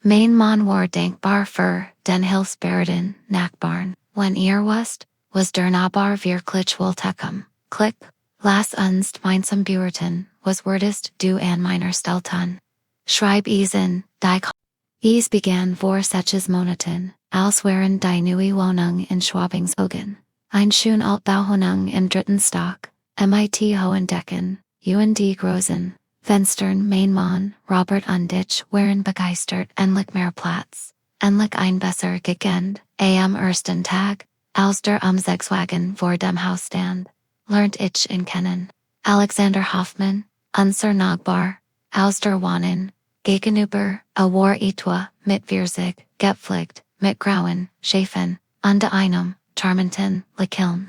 Mein Mann war dankbar für den Hilfsbereitschaft Nachbarn. Wenn wust, was der Nachbar wirklich wohltätigem. Klick. Lass uns gemeinsam beurteilen, was würdest du an meiner Stelle tun? Schreib es in die Es begann vor 6 Monaten, als wären die neue Wohnung in Schwabingshogen. Ein schön Altbauwohnung im 3. Stock, mit hohen Decken, und großen Fenstern. Mein Mann, Robert und ich waren begeistert, endlich mehr Platz, endlich ein besser gegend. Am ersten Tag, als der Umzugswagen vor dem Haus stand, lernt ich ihn kennen. Alexander Hoffmann, unser Nachbar, aus der Wohnung gegenüber, war etwa mit 40, gepflegt, mit grauen Schäfen, und einem charmanten Lächeln.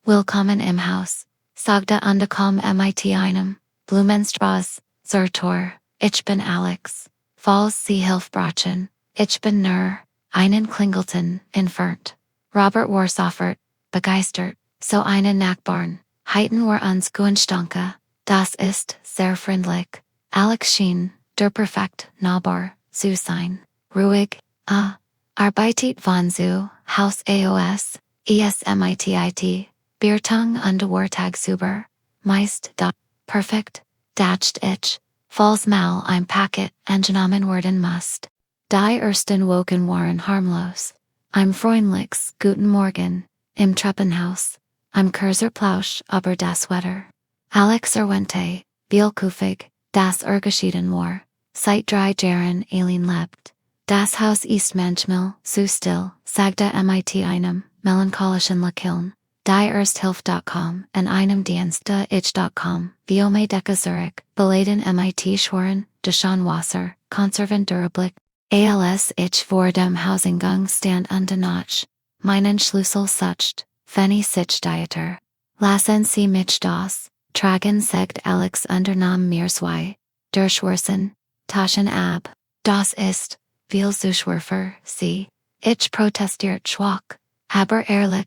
Willkommen im Haus, sagte angekommen mit einem Blumenstrauß zur Tür. Ich bin Alex. Falls Sie Hilfe brauchen, ich bin nur einen Klingelton entfernt. Robert war sofort begeistert, so einen Nachbarn hätten wir uns gewünscht. Danke, das ist sehr freundlich. Alex schien der perfekt Nachbar zu sein. Ruhig, arbeitet von zu Haus aus, esmitit, Biertung und war tagsüber, meist da, perfekt, dacht ich, falls mal ein Paket angenommen werden musst. Die ersten Wochen waren harmlos. Ein freundliches Guten Morgen im Treppenhaus, ein kurzer Plausch über das Wetter. Alex erwähnte, vielkufig, dass geschieden war, seit 3 Jahren allein lebt. Das Haus ist manchmal so still, sagte mit einem melancholischen Lächeln. Die Ersthilfe.com und einem Dienste.ich.com, Biomedecke Zurich, beladen mit Schweren, Deschon Wasser, Konserven Durablik, als ich vor dem Hauseingang stand und Notch, meinen Schlüssel sucht, Fanny sich dieter. Lassen Sie mich das tragen, sagt Alex unternahm mir 2, der Schwersten, Taschen ab. Das ist viel zu schwer für Sie. Ich protestiert schwach, aber ehrlich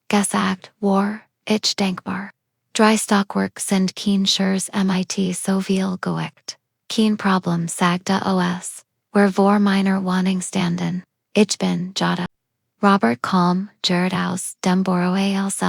gesagt war ich dankbar. 3 Stockwerk sind kein Schurs mit so viel Gewicht. Kein Problem, sagte os, where vor meiner Wohnung standen. Ich bin Jada. Robert kam, Jared aus dem Büro als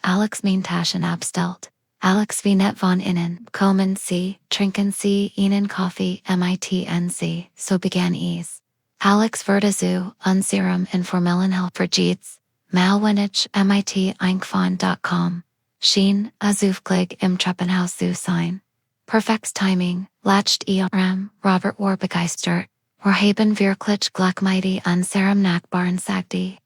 Alex mein Taschen abstellt. Alex wie net von Ihnen, kommen Sie, trinken Sie Ihnen Kaffee mitn Sie, so begann es. Alex wurde zu unserem informellen Helferjets, mal wenn ich mit eingefallen.com, schien azufklig im Treppenhaus zu sein. Perfektes Timing, lacht Robert war begeistert, wir haben wirklich Glück mit unserem Nachbarn, sagte,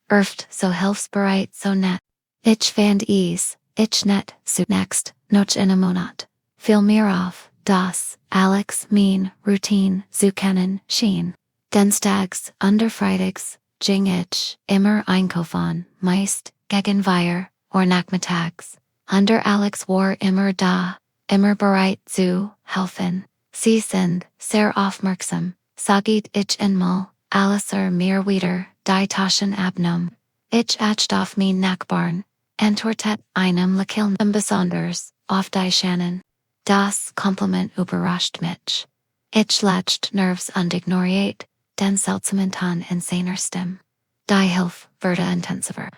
so hilfsbereit, so nett. Ich fand es, ich net, so next, noch in a Monat. Fiel mir auf, dass Alex mein Routine zu kennen schien. Dienstags und Freitags ging ich immer einkaufen, meist gegen 4 oder nachmittags. Und Alex war immer da, immer bereit zu helfen. Sie sind sehr aufmerksam, sagte ich einmal, als mir wieder die Taschen abnahm. Ich achte auf mein Nachbarn, antwortet einem Lächeln besonders auf die Shannon. Das Kompliment überrascht mich. Ich lacht nervs und ignoriert den seltsamen Ton in seiner Stimme. Die Hilfe wurde intensiver.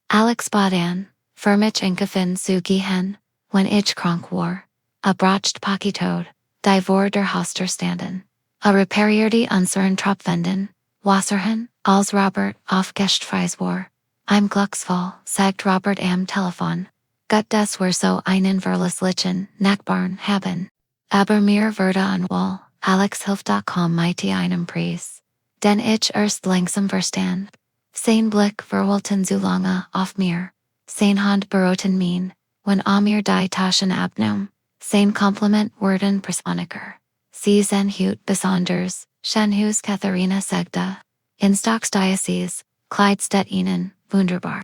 Alex bat an, für mich einkaufen zu gehen, wenn ich krank war. Bracht Paketod, die vor der Haustür standen. Reparierte unseren Tropfwänden, Wasserhahn, als Robert auf Gästfreis war. Im Glücksfall, sagt Robert am Telefon. Gut, dass wir so einen verlässlichen Nachbarn haben. Aber mir wurde unwohl, Alexhilfe.com mit einem Preis, den ich erst langsam verstand. Sein Blick verweilten so lange auf mir. Sein Hand beroten mein, wenn mir die Taschen abnahm. Sein Kompliment wurden persönlicher. Sie sind heute besonders, schön Katharina sagte. In Stocksdiocese, Clydestedt Ihnen, wunderbar.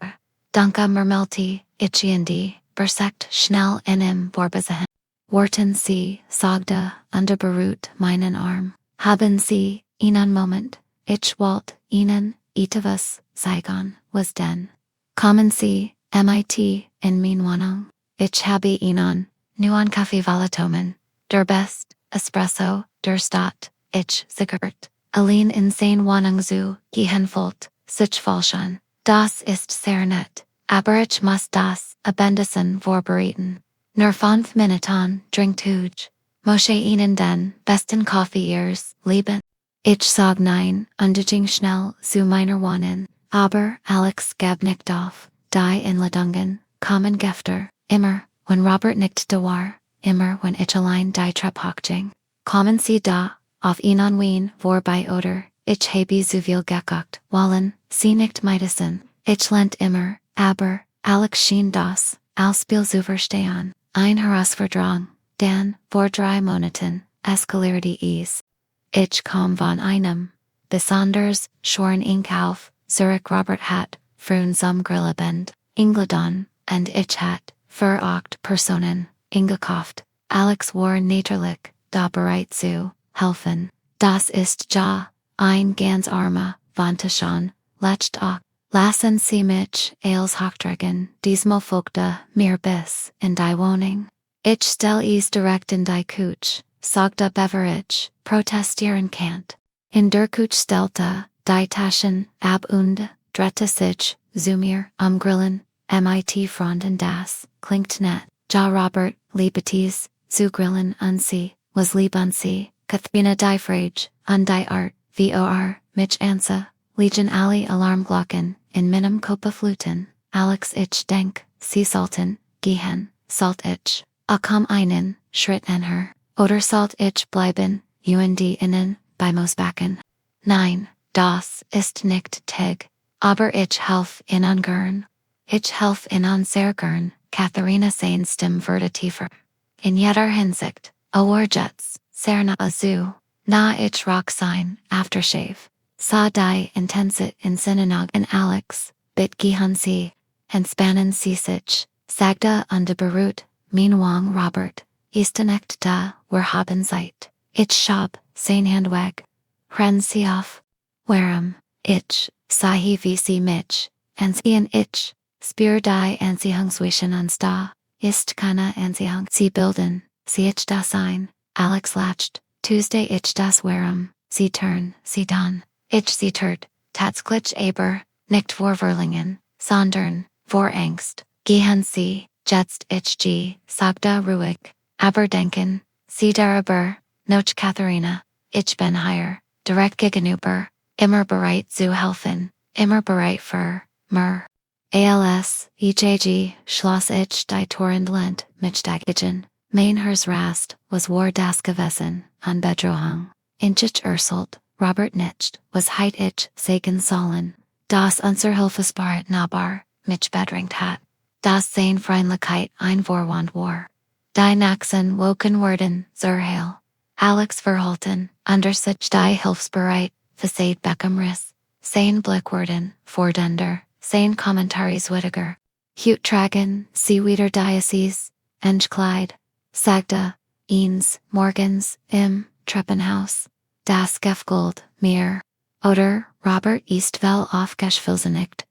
Danke Mermelti, Ichiandi, Bersekt schnell in im Vorbesehen. Warten Sie, sagte, und berührt meinen Arm. Haben Sie, einen Moment, ich wollte Ihnen etwas zeigen, was denn? Kommen Sie, mit, in mein Wohnung. Ich habe Ihnen, nur ein Kaffee valetomen, der best, Espresso, der Stadt, ich, Sicherheit. Allein in seine Wohnung zu gehen wollt, sich falschen. Das ist sehr nett, aber ich muss das Abendessen vorbereiten. Nur 5 Minuten dringt huge. Moshe Ihnen den besten Kaffee Ihres Leben. Ich sag nein, und ging schnell zu meiner Wohnung, aber Alex gab nicht auf. Die Inladungen kommen Gefter, immer, wenn Robert nicht da war, immer wenn ich allein die Treppe hochging. Kommen Sie da, auf ihn an Wien vorbei oder, ich habe so viel geguckt, wollen Sie nicht meidesen. Ich lent immer, aber, Alex schien das, Ausspiel zu verstehen, ein Herausforderung, denn, vor 3 Monaten, eskalierte es. Ich kam von einem, besonders, schoren Inkauf, Zurich Robert hat, frühen zum Grillabend, ingeladen, und ich hat, für 8 Personen, ingekauft. Alex war natürlich, da bereit zu helfen. Das ist ja, ein ganz armer, Wantation, letzte auch. Lassen Sie mich als Haupträgen, diesmal folgte mir bis in die Wohnung. Ich stell es direkt in die Couch, sagte Beverage, protestieren can't. In der Couch stellte, die Taschen, ab und, drehte sich, zu mir, Grillen, mit Freunden das, klingt nett. Ja Robert, liebetes, zu grillen an sie, was lieb an sie, Katharina die Frage, an die Art, vor, mich ansa, Legion alle Alarmglocken, in meinem Kopf fluten, Alex ich denk, sie sollten, gehen, sollt ich, komm einen, Schritt her, oder sollt ich bleiben, innen, bei Mosbacken. Nein, das ist nicht teg, aber ich helf ihnen gern. Ich helf ihnen sehr gern, Katharina sein Stimme wurde tiefer. In jeder Hinsicht, Awarjets, sehr nah zu, na ich rock sein, aftershave. Sa die intensit in Synagogue in Alex, bit gehen Sie, entspannen Sie sich, sagte und beruht, Wang Robert, ist nicht da, wir haben Zeit. Ich schab, sein Hand weg. Rennen Sie auf. Warum, ich, sahi wie Sie mich, und ich, spür die Anziehung zwischen uns da, ist keine Anziehung. Sie bilden, sie ich das ein, Alex lacht, Tuesday ich das warum, sie turn, sie dann. Ich sie turt, tatsächlich aber, nicht vor Verlingen, sondern, vor Angst. Gehen Sie, jetzt ich sagte ruhig, aber denken, Sie darüber, noch Katharina, ich bin hier, direkt gegenüber, immer bereit zu helfen, immer bereit für, mir. Als, schloss ich die Toren lent, mich dagigen, mein Herz rast, was war das gewesen, an Bedrohung. In ich urselt, Robert nicht, was heit ich sagen sollen, das unser Hilfsbereit Nachbar, mich bedrängt hat, das sein Freundlichkeit ein Vorwand war. Die Naxen woken worden, zur Heil. Alex verhalten, under sich die Hilfsbereit, verseit Beckhamriss, sein Blick worden, vordender, sein Commentaries wittiger. Hut tragen, sie wieder Diocese, Kleid, sagte, eins, morgens, im Treppenhaus. Das Gefgold, mir. Oder, Robert ist wel aufgeschwilzenigt.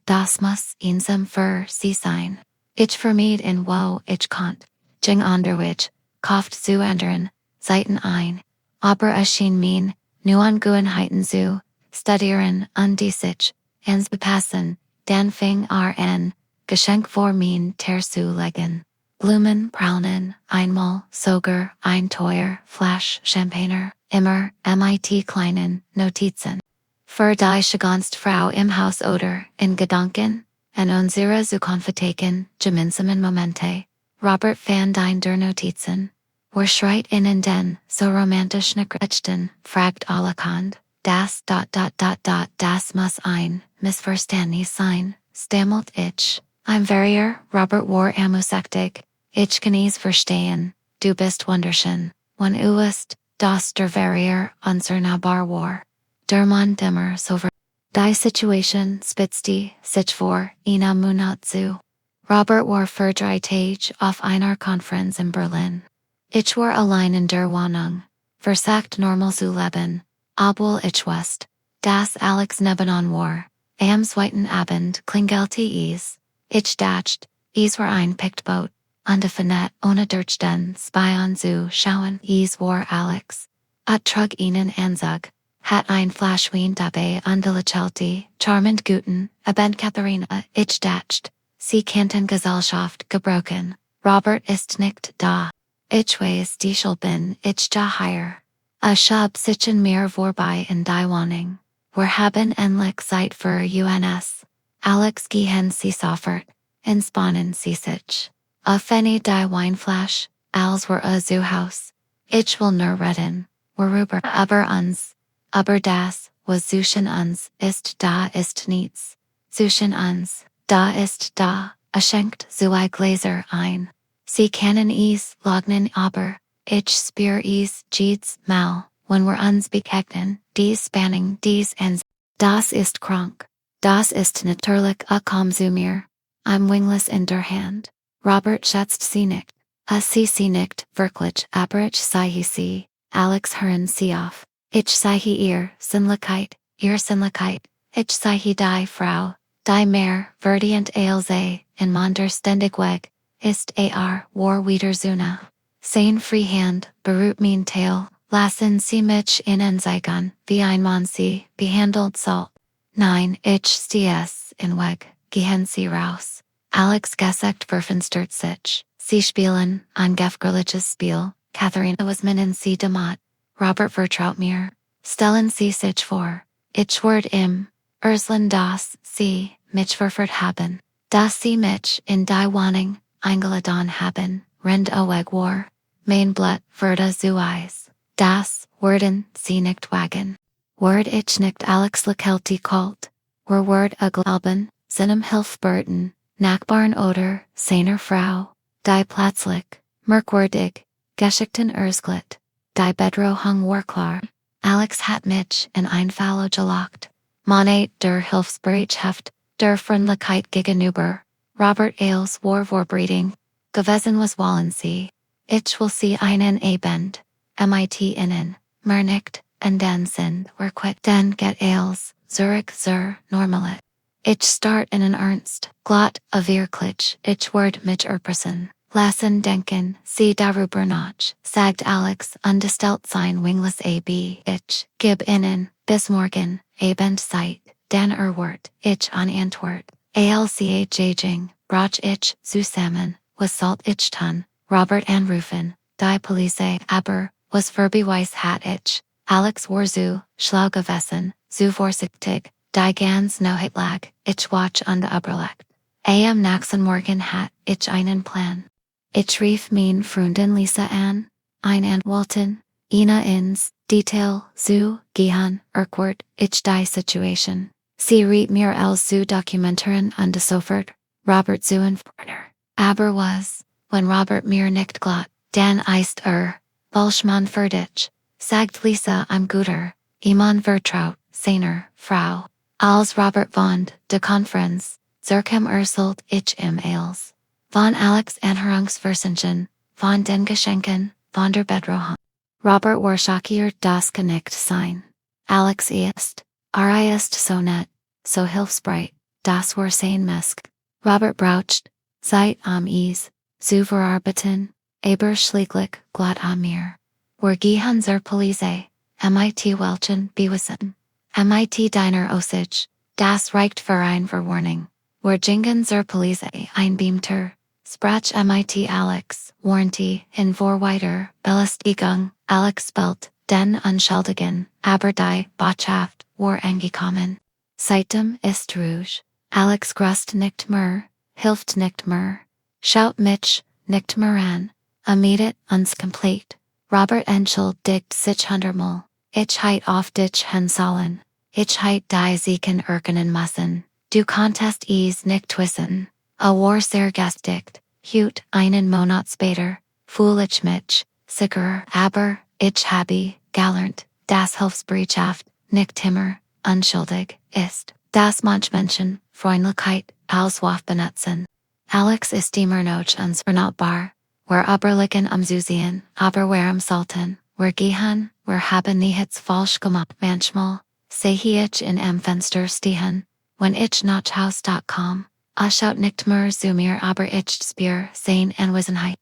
Das muss einsam für sie sein. Ich vermied in wo ich konnt. Ging anderwich, kauft zu ändern, Seiten ein. Aber es schien min, nu an Gewohnheiten zu, studieren und die sich, ans bepassen, dann fing an, Geschenk vor min zu legen. Blumen, braunen, einmal, sogar, ein teuer, Flash, Champagner, immer, mit kleinen, Notizen. Für die Schagonst Frau im Haus oder, in Gedanken, en unsere zu konfiteken, gemeinsamen Momente. Robert van der Notizen. Wer schreit innen den, so romantisch nekretchten, fragt Alakand, das muss ein, Missverständnis sein, stammelt ich. I'm verier, Robert war amusaktig, ich kann es verstehen, du bist wunderschön, wenn ist, das der verier, unser Nachbar war. Der Mann dimmer so ver. Die Situation spitzte sich vor, einem Monat zu. Robert war für 3 Tage auf einer Konferenz in Berlin. Ich war allein in der Wohnung, versagt normal zu leben, obwohl ich wusste, dass Alex nebenan war. Am zweiten Abend klingelte es. Ich dachte, es war ein Pickboat, undefinet ohne Durchden, Spion zu schauen, war Alex. Trug Ihnen Anzug, hat ein Flashwein dabei undelichelti, charmend guten, Abend Katharina, ich dacht, Sie kannten Gesellschaft gebrochen, Robert ist nicht da. Ich weiß die Schuld bin ich hier. Schab sichen mir vorbei in die Wohnung. Wir haben endlich Zeit für uns. Alex gehen Sie sofort, entspannen Sie sich. Fanny die Weinflasch, als wir zu Haus. Ich will nur reden, worüber aber uns. Aber das, was zwischen uns ist da ist nichts. Zwischen uns, da ist da, schenkt zwei Gläser ein. Sie können es leugnen aber, ich spür es jedes Mal, wenn wir uns begegnen, dies Spanning, dies ens. Das ist krank. Das ist natürlich komm zu mir. I'm wingless in der Hand. Robert schätzt sie nicht. Sie nicht, wirklich, aber ich sehe sie. Alex hören sie auf. Ich sehe ihr Sinnlichkeit, ich sehe die Frau, die mehr verdient als in Monder ständig weg, ist war wieder Zuna. Sein Freehand, beruht mein Teil, lassen Sie mich Ihnen zeigen, wie ein Mann sie behandelt soll. Nein, ich stehe es in Weg, gehen Sie raus. Alex gesagt verfinstert sich. Sie spielen ein gefährliches Spiel. Katharina was meinen Sie damit. Robert vertraut mir. Stellen Sie sich vor. Ich werde Urslan das Sie mich verführt haben. Dass Sie mich in die Wohnung eingeladen haben, rennt Weg war. Mein Blatt würde zu Eis. Das werden Sie nicht wagen. Word ich nicht Alex Lakelti kalt. Word glauben, seinem Hilfsbereitschaft, Nachbarn oder seiner Frau, die plötzlich, merkwürdig, geschickten Ersglit, die Bedrohung war klar. Alex hat mich in ein Fallo gelockt. Monet der Hilfsbereitschaft, der Freundlichkeit gegenüber. Robert Ailes war vorbereiting. Gewesen was wollen Sie. Ich will Sie einen Abend. Mit Ihnen, mehr nicht, und dann sind wir quitt. Dann geht Ailes, Zurich zur normale. Ich start in Ernst, glatt, wirklich, ich werd mich erpressen. Lassen denken, Sie darüber nach, sagt Alex, ungestellt sein wingless ich, gib Ihnen, bis morgen, Abend Zeit, dann wird, ich an Antwort. Alchaging, brach ich, zusammen, was sollt ich tun, Robert anrufen, die Polizei, aber, was verbeweis hat ich, Alex war zu, schlau gewesen, zu vorsichtig, die ganz Noheit lag, ich watch und überlegt. Am nächsten Morgen hat ich einen Plan. Ich rief mein Freundin Lisa an, einen wollten, ins Detail zu gehen, erklärt ich die Situation. Sie riet mir als zu dokumentieren und sofort, Robert zu entfernen. Aber was, wenn Robert mir nicht glatt, dann ist Walschmann für dich, sagt Lisa am guter, Iman vertraut, seiner Frau. Als Robert von de Konferenz, zurückkam sollt ich Ailes. Von Alex Anhörungsversuchen, von den Geschenken, von der Bedrohung. Robert war schockiert das genickt sein. Alex ist so nett, so hilfsbereit, das war sein Mesk. Robert braucht, Zeit Eis, zu verarbeiten, aber schließlich glatt mir. Wir gehen zur Polizei, mit welchen Beweisen. Mit deiner Aussicht, das reicht für ein Verwarnung. Wir gingen zur Polizei ein Beamter, sprach mit Alex, Warranty, in Vorweiter, Belästigung, Alex spelt, den Unschuldigen, aber die Botschaft war angekommen. Seitdem ist Rouge. Alex grüßt nicht mehr, hilft nicht mehr, schaut mich nicht mehr an, mietet uns komplett. Robert entschuldigt sich hundertmal. Ich heit auf dich hinsollen. Ich heit die Sieken erkennen müssen. Du konntest es nicht wissen. War sehr gestickt. Hut einen Monat später, fühl ich mich, sicherer, aber, ich habe, gelernt, dass Hilfsbereitschaft, nicht immer, unschuldig, ist. Das manch Menschen, Freundlichkeit, als Waffe benutzen. Alex ist immer noch unvernachbar. Wir überlegen Zusehen, aber wir sollten, wir gehen, wir haben nichts falsch gemacht. Manchmal, sehe ich in am Fenster stehen, wenn ich nach Haus.com, schaut nicht mehr zu mir, aber ich spür sein Anwesenheit.